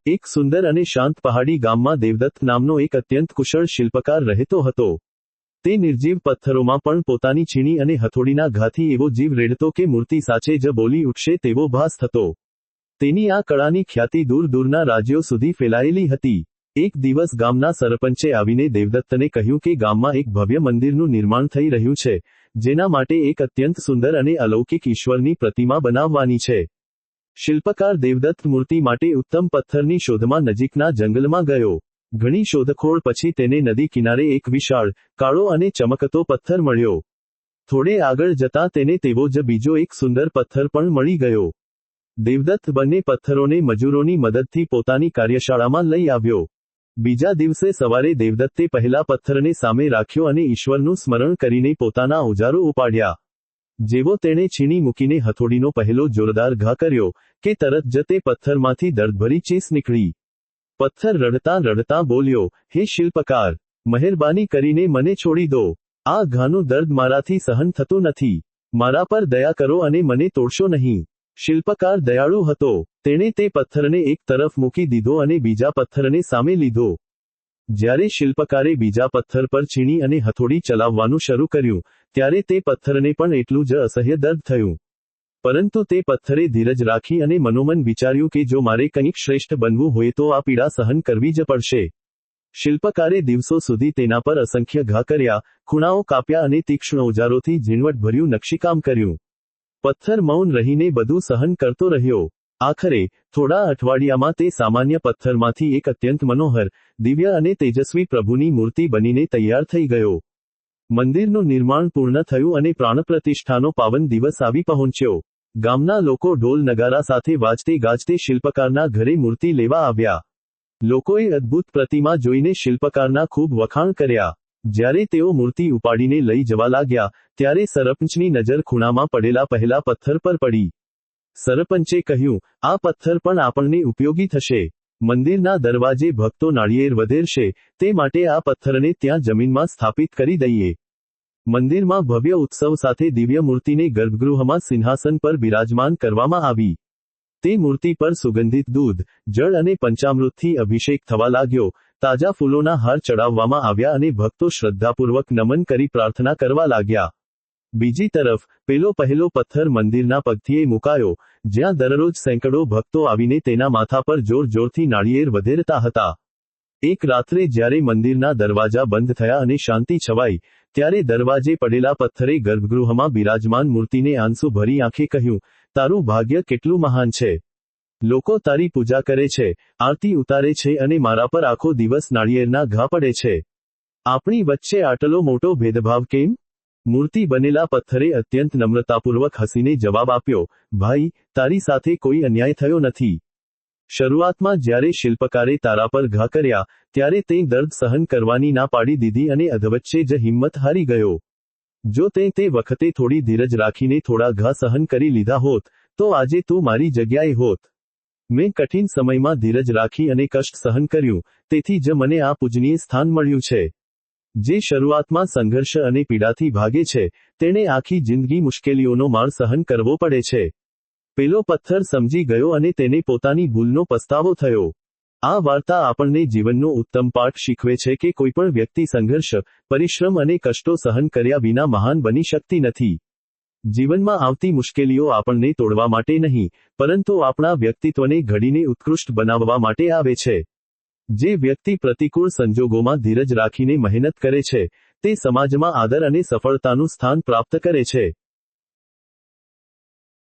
એક સુંદર અને શાંત પહાડી ગામમાં દેવદત્ત નામનો એક અત્યંત કુશળ શિલ્પકાર રહેતો હતો. તે નિર્જીવ પથ્થરોમાં પણ પોતાની છીણી અને હથોડીના ઘાથી એવો જીવ રેડતો કે મૂર્તિ સાચે જ બોલી ઉઠશે તેવો ભાસ થતો. તેની આ કળાની ખ્યાતિ દૂર દૂરના રાજ્યો સુધી ફેલાયેલી હતી. એક દિવસ ગામના સરપંચે આવીને દેવદત્તને કહ્યું કે ગામમાં એક ભવ્ય મંદિરનું નિર્માણ થઈ રહ્યું છે, જેના માટે એક અત્યંત સુંદર અને અલૌકિક ઈશ્વરની પ્રતિમા બનાવવાની છે. શિલ્પકાર દેવદત્ત મૂર્તિ માટે ઉત્તમ પથ્થરની શોધમાં નજીકના જંગલમાં ગયો. ઘણી શોધખોળ પછી તેને નદી કિનારે એક વિશાળ, કાળો અને ચમકતો પથ્થર મળ્યો. થોડે આગળ જતાં તેને તેવો જ બીજો એક સુંદર પથ્થર પણ મળી ગયો. દેવદત્ત બંને પથ્થરોને મજૂરોની મદદથી પોતાની કાર્યશાળામાં લઈ આવ્યો. બીજા દિવસે સવારે દેવદત્તે પહેલા પથ્થરને સામે રાખ્યો અને ઈશ્વરનું સ્મરણ કરીને પોતાના ઓજારો ઉપાડ્યા. જેવો તેણે છીણી મૂકીને હથોડીનો પહેલો જોરદાર ઘા કર્યો, કે તરત જ તે પથ્થરમાંથી દર્દભરી ચીસ નીકળી. પથ્થર રડતાં રડતાં બોલ્યો, હે શિલ્પકાર, મહેરબાની કરીને મને છોડી દો. આ ઘાનું દર્દ મારાથી સહન થતું નથી. મારા પર દયા કરો અને મને તોડશો નહીં. શિલ્પકાર દયાળુ હતો. તેણે તે પથ્થરને એક તરફ મૂકી દીધો અને બીજા પથ્થરને સામે લીધો. જ્યારે શિલ્પકારે બીજા પથ્થર પર છીણી અને હથોડી ચલાવવાનું શરૂ કર્યું, ત્યારે તે પથ્થરને પણ એટલું જ અસહ્ય દર્દ થયું. પરંતુ તે પથ્થરે ધીરજ રાખી અને મનોમન વિચાર્યું કે જો મારે કંઈક શ્રેષ્ઠ બનવું હોય તો આ પીડા સહન કરવી જ પડશે. શિલ્પકારે દિવસો સુધી તેના પર અસંખ્ય ઘા કર્યા, ખૂણાઓ કાપ્યા અને તીક્ષ્ણ ઓજારોથી ઝીણવટભર્યું નકશીકામ કર્યું. પથ્થર મૌન રહીને બધું સહન કરતો રહ્યો. આખરે, થોડા અઠવાડિયામાં તે સામાન્ય પથ્થરમાંથી એક અત્યંત મનોહર, દિવ્ય અને તેજસ્વી પ્રભુની મૂર્તિ બનીને તૈયાર થઈ ગયો. મંદિરનું નિર્માણ પૂર્ણ થયું અને પ્રાણપ્રતિષ્ઠાનો પાવન દિવસ આવી પહોંચ્યો. ગામના લોકો ઢોલ નગારા સાથે વાજતે ગાજતે શિલ્પકારના ઘરે મૂર્તિ લેવા આવ્યા. લોકોએ અદ્ભુત પ્રતિમા જોઈને શિલ્પકારના ખૂબ વખાણ કર્યા. જ્યારે તેઓ મૂર્તિ ઉપાડીને લઈ જવા લાગ્યા, ત્યારે સરપંચની નજર ખૂણામાં પડેલા પહેલા પથ્થર પર પડી. સરપંચે કહ્યું, આ પથ્થર પણ આપણને ઉપયોગી થશે. મંદિરના દરવાજે ભક્તો નાળિયેર વધેરશે, તે માટે આ પથ્થરને ત્યાં જમીનમાં સ્થાપિત કરી દઈએ. મંદિરમાં ભવ્ય ઉત્સવ સાથે દિવ્ય મૂર્તિને ગર્ભગૃહમાં સિંહાસન પર બિરાજમાન કરવામાં આવી. તે મૂર્તિ પર સુગંધિત દૂધ, જળ અને પંચામૃતથી અભિષેક થવા લાગ્યો. તાજા ફૂલોના હાર ચડાવવામાં આવ્યા અને ભક્તો શ્રદ્ધાપૂર્વક નમન કરી પ્રાર્થના કરવા લાગ્યા. બીજી તરફ, પહેલો પથ્થર મંદિરના પગથિયે મુકાયો, જ્યાં દરરોજ સેંકડો ભક્તો આવીને તેના માથા પર જોર જોરથી નાળિયેર વધેરતા હતા. એક રાત્રે જ્યારે મંદિરના દરવાજા બંધ થયા અને શાંતિ છવાઈ, ત્યારે દરવાજે પડેલા પથ્થરે ગર્ભગૃહમાં બિરાજમાન મૂર્તિને આંસુ ભરી આંખે કહ્યું, તારું ભાગ્ય કેટલું મહાન છે. લોકો તારી પૂજા કરે છે, આરતી ઉતારે છે અને મારા પર આખો દિવસ નાળિયેરના ઘા પડે છે. આપણી વચ્ચે આટલો મોટો ભેદભાવ કેમ? મૂર્તિ બનેલા પથ્થરે અત્યંત નમ્રતાપૂર્વક હસીને જવાબ આપ્યો, ભાઈ, તારી સાથે કોઈ અન્યાય થયો નથી. શરૂઆતમાં જ્યારે શિલ્પકારે તારા પર ઘા કર્યા, ત્યારે તે દર્દ સહન કરવાની ના પાડી દીધી અને અધવચ્ચે જ હિંમત હારી ગયો. જો તે વખતે થોડી ધીરજ રાખીને થોડા ઘા સહન કરી લીધા હોત, તો આજે તું મારી જગ્યાએ હોત. મેં કઠિન સમયમાં ધીરજ રાખી અને કષ્ટ સહન કર્યું, તેથી જ મને આ પૂજનીય સ્થાન મળ્યું છે. જે શરૂઆતમાં સંઘર્ષ અને પીડાથી ભાગે છે, તેણે આખી જિંદગી મુશ્કેલીઓનો માર સહન કરવો પડે છે. પેલો પથ્થર સમજી ગયો અને તેને પોતાની ભૂલનો પસ્તાવો થયો. આ વાર્તા આપણને જીવનનો ઉત્તમ પાઠ શીખવે છે કે કોઈપણ વ્યક્તિ સંઘર્ષ, પરિશ્રમ અને કષ્ટો સહન કર્યા વિના મહાન બની શકતી નથી. જીવનમાં આવતી મુશ્કેલીઓ આપણને તોડવા માટે નહીં, પરંતુ આપણા વ્યક્તિત્વને ઘડીને ઉત્કૃષ્ટ બનાવવા માટે આવે છે. જે વ્યક્તિ પ્રતિકૂળ સંજોગોમાં ધીરજ રાખીને મહેનત કરે છે, તે સમાજમાં આદર અને સફળતાનું સ્થાન પ્રાપ્ત કરે છે.